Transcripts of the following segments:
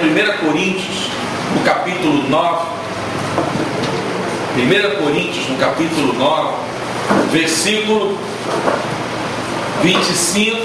1 Coríntios, no capítulo 9. 1 Coríntios, no capítulo 9, versículo 25,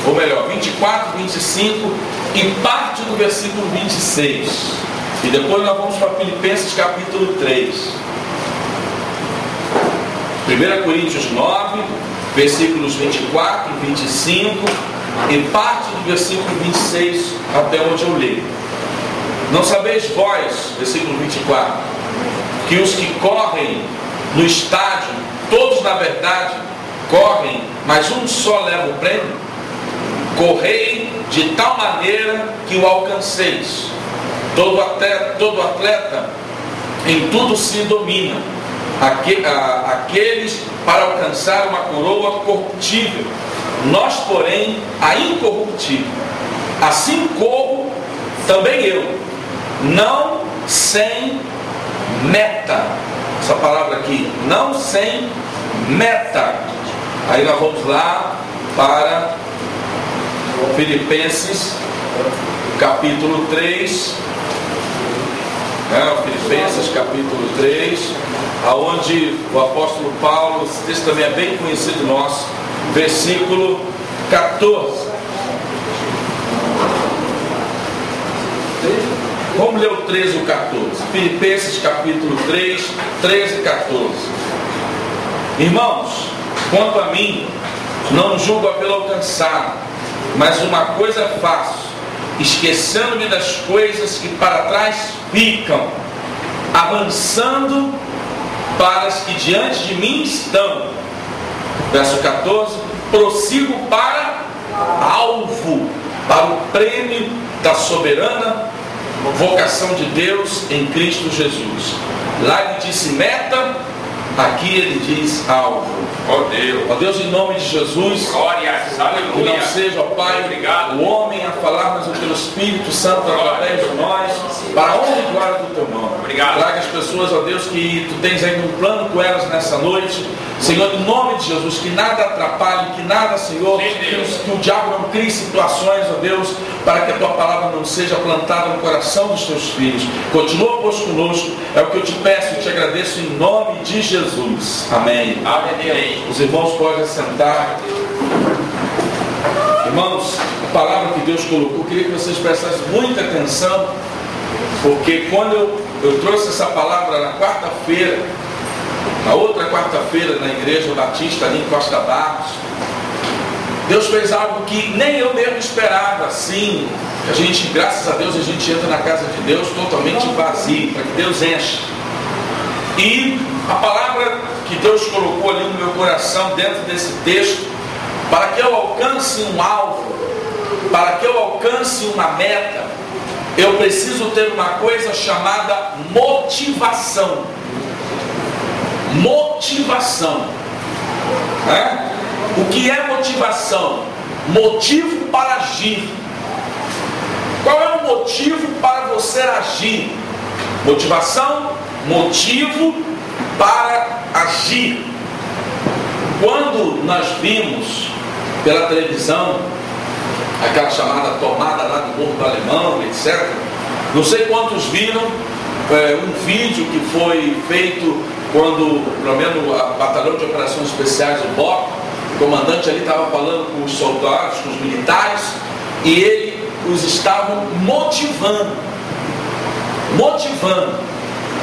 ou melhor, 24, 25 e parte do versículo 26. E depois nós vamos para Filipenses, capítulo 3. 1 Coríntios 9, versículos 24, 25 e parte do versículo 26 até onde eu leio. Não sabeis vós, versículo 24, que os que correm no estádio, todos na verdade correm, mas um só leva o prêmio? Correi de tal maneira que o alcanceis. Todo atleta em tudo se domina. Aqueles para alcançar uma coroa corruptível, nós porém a incorruptível. Assim corro também eu, não sem meta. Essa palavra aqui, não sem meta. Aí nós vamos lá para Filipenses, capítulo 3. Filipenses, capítulo 3, aonde o apóstolo Paulo, esse texto também é bem conhecido nosso, versículo 14. Vamos ler o 13 e o 14. Filipenses, capítulo 3, 13 e 14. Irmãos, quanto a mim, não julgo a pelo alcançar, mas uma coisa faço, esquecendo-me das coisas que para trás ficam, avançando para as que diante de mim estão. Verso 14: prossigo para alvo, para o prêmio da soberana vocação de Deus em Cristo Jesus. Lá ele disse meta, aqui ele diz alvo. Ó Deus, em nome de Jesus, glórias, aleluia. Que não seja, ó Pai, obrigado, o homem a falar, mas o teu Espírito Santo através de nós, para a honra e glória do teu nome. Obrigado. Traga as pessoas, ó Deus, que tu tens ainda um plano com elas nessa noite. Senhor, em nome de Jesus, que nada atrapalhe, que nada, Senhor, que o diabo não crie situações, ó Deus, para que a tua palavra não seja plantada no coração dos teus filhos. Continua, pois, conosco, é o que eu te peço e te agradeço em nome de Jesus. Amém. Amém. Os irmãos podem sentar. Irmãos, a palavra que Deus colocou, eu queria que vocês prestassem muita atenção, porque quando eu trouxe essa palavra na quarta-feira, na outra quarta-feira, na Igreja Batista ali em Costa Barros, Deus fez algo que nem eu mesmo esperava. Assim, a gente, graças a Deus, a gente entra na casa de Deus totalmente vazio, para que Deus enche. E a palavra que Deus colocou ali no meu coração, dentro desse texto, para que eu alcance um alvo, para que eu alcance uma meta, eu preciso ter uma coisa chamada motivação. Motivação. O que é motivação? Motivo para agir. Qual é o motivo para você agir? Motivação, motivo para agir. Quando nós vimos pela televisão aquela chamada tomada lá do Morro do Alemão, etc., não sei quantos viram um vídeo que foi feito quando, pelo menos, a Batalhão de Operações Especiais do BOP, o comandante ali estava falando com os soldados, com os militares, e ele os estavam motivando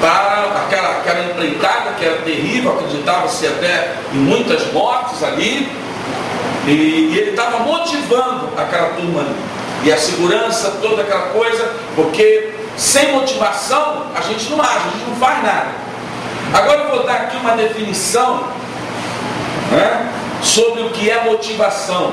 para aquela empreitada que era terrível, acreditava-se até em muitas mortes ali, e ele estava motivando aquela turma ali, e a segurança, toda aquela coisa, porque sem motivação a gente não age, a gente não faz nada. Agora eu vou dar aqui uma definição sobre o que é motivação.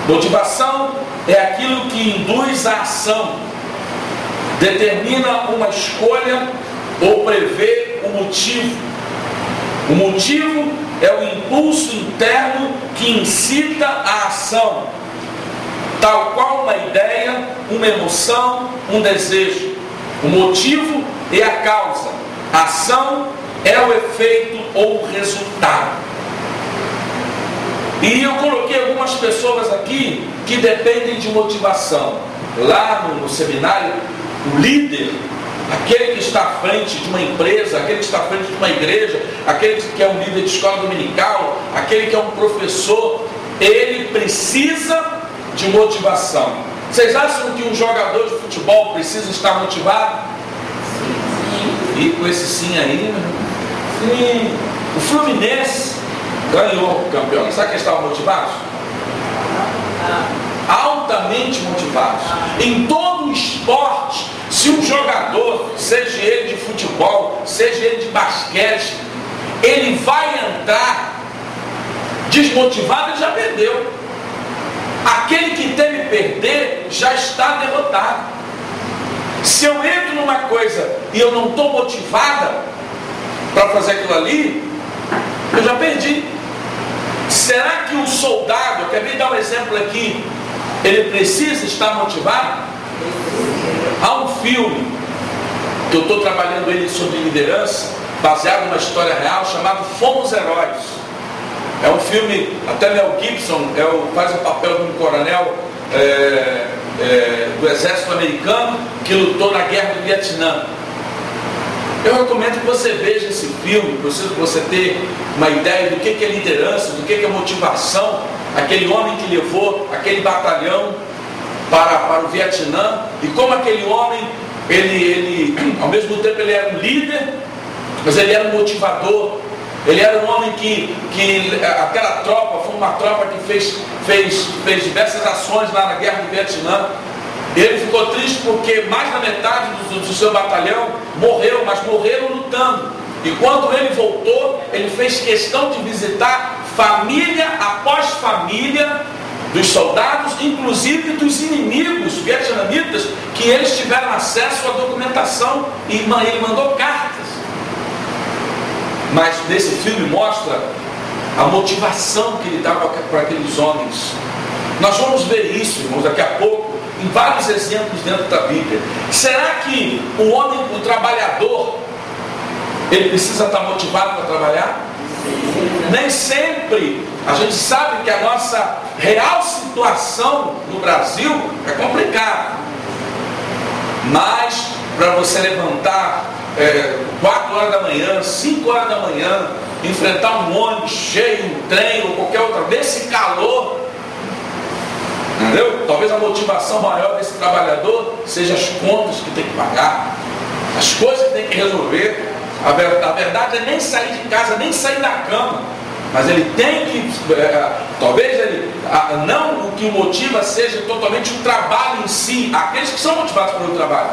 Motivação é aquilo que induz a ação, determina uma escolha ou prevê o motivo. O motivo é o impulso interno que incita a ação, tal qual uma ideia, uma emoção, um desejo. O motivo é a causa, a ação é o efeito ou o resultado. E eu coloquei algumas pessoas aqui que dependem de motivação. lá no seminário, o líder, aquele que está à frente de uma empresa, aquele que está à frente de uma igreja, aquele que é um líder de escola dominical, aquele que é um professor, ele precisa de motivação. Vocês acham que um jogador de futebol precisa estar motivado? E com esse sim aí, sim. O Fluminense ganhou o campeonato. Sabe que eles estavam motivados? Altamente motivados. Em todo o esporte, se um jogador, seja ele de futebol, seja ele de basquete, ele vai entrar desmotivado, ele já perdeu. Aquele que teme perder já está derrotado. Se eu entro numa coisa e eu não estou motivada para fazer aquilo ali, eu já perdi. Será que o soldado, eu acabei de dar um exemplo aqui, ele precisa estar motivado? Há um filme que eu estou trabalhando ele sobre liderança, baseado numa história real, chamado Fomos Heróis. É um filme, até Mel Gibson faz o papel de um coronel do exército americano que lutou na guerra do Vietnã. Eu recomendo que você veja esse filme, preciso que você ter uma ideia do que é liderança, do que é motivação. Aquele homem que levou aquele batalhão para o Vietnã, e como aquele homem, ele ao mesmo tempo ele era um líder, mas ele era um motivador. Ele era um homem que aquela tropa foi uma tropa que fez diversas ações lá na guerra do Vietnã. Ele ficou triste porque mais da metade do seu batalhão morreu, mas morreram lutando. E quando ele voltou, ele fez questão de visitar família após família dos soldados, inclusive dos inimigos vietnamitas, que eles tiveram acesso à documentação, e ele mandou cartas. Mas nesse filme mostra a motivação que ele dava para aqueles homens. Nós vamos ver isso, irmãos, daqui a pouco, em vários exemplos dentro da Bíblia. Será que o homem, o trabalhador, ele precisa estar motivado para trabalhar? Nem sempre. A gente sabe que a nossa real situação no Brasil é complicada. Mas para você levantar 4 horas da manhã, 5 horas da manhã, enfrentar um ônibus cheio, um trem ou qualquer outra, nesse calor, entendeu? Talvez a motivação maior desse trabalhador seja as contas que tem que pagar, as coisas que tem que resolver. A verdade é nem sair de casa, nem sair da cama, mas ele tem que, talvez ele, não o que o motiva seja totalmente o trabalho em si, aqueles que são motivados pelo trabalho,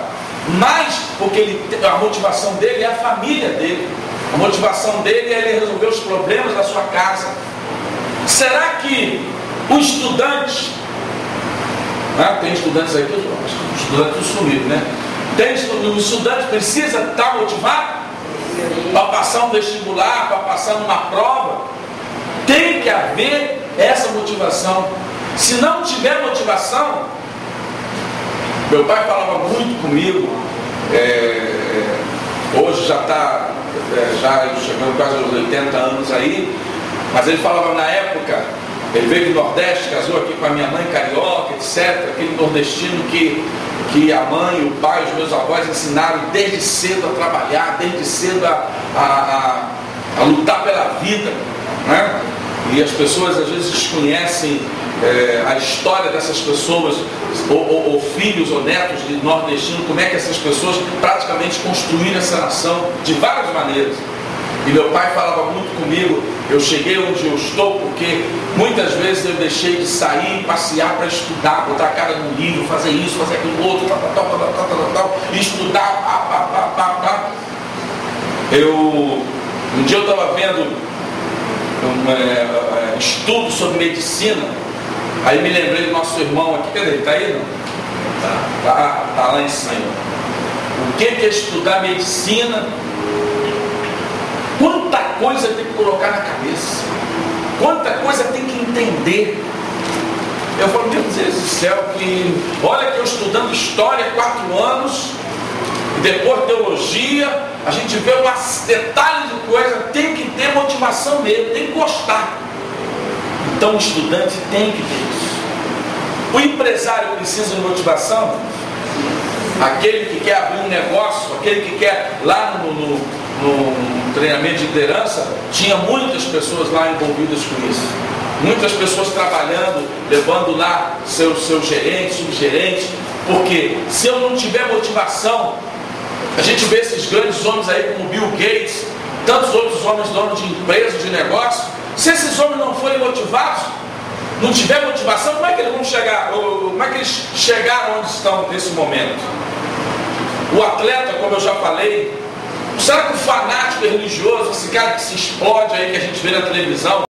mas porque a motivação dele é a família dele, a motivação dele é ele resolver os problemas da sua casa. Será que o estudante, tem estudantes aqui, os estudantes sumiram, né? O estudante precisa estar motivado para passar um vestibular, para passar numa prova. Tem que haver essa motivação. Se não tiver motivação, meu pai falava muito comigo, hoje já está chegando quase aos 80 anos aí, mas ele falava na época, ele veio do Nordeste, casou aqui com a minha mãe carioca, etc. Aquele nordestino que a mãe, o pai, os meus avós ensinaram desde cedo a trabalhar, desde cedo a lutar pela vida, né? E as pessoas às vezes desconhecem a história dessas pessoas, ou filhos ou netos de nordestinos, como é que essas pessoas praticamente construíram essa nação de várias maneiras. E meu pai falava muito comigo, eu cheguei onde eu estou porque muitas vezes eu deixei de sair, passear para estudar, botar a cara no livro, fazer isso, fazer aquilo outro, e estudar, Um dia eu estava vendo um estudo sobre medicina, aí me lembrei do nosso irmão aqui, cadê ele? Está aí não? Tá lá em cima. O que é estudar medicina? Quanta coisa tem que colocar na cabeça, quanta coisa tem que entender. Eu falo, meu Deus do céu, que olha que eu estudando história 4 anos, e depois teologia, a gente vê um detalhe de coisa, tem que ter motivação mesmo, tem que gostar. Então o estudante tem que ter isso. O empresário precisa de motivação. Aquele que quer abrir um negócio, aquele que quer, lá no treinamento de liderança, tinha muitas pessoas lá envolvidas com isso. Muitas pessoas trabalhando, levando lá seus gerentes, subgerentes, porque se eu não tiver motivação, a gente vê esses grandes homens aí como Bill Gates, tantos outros homens donos de empresas, de negócios. Se esses homens não forem motivados, não tiver motivação, como é que eles vão chegar? Como é que eles chegaram onde estão nesse momento? O atleta, como eu já falei, será que o fanático religioso, esse cara que se explode aí, que a gente vê na televisão,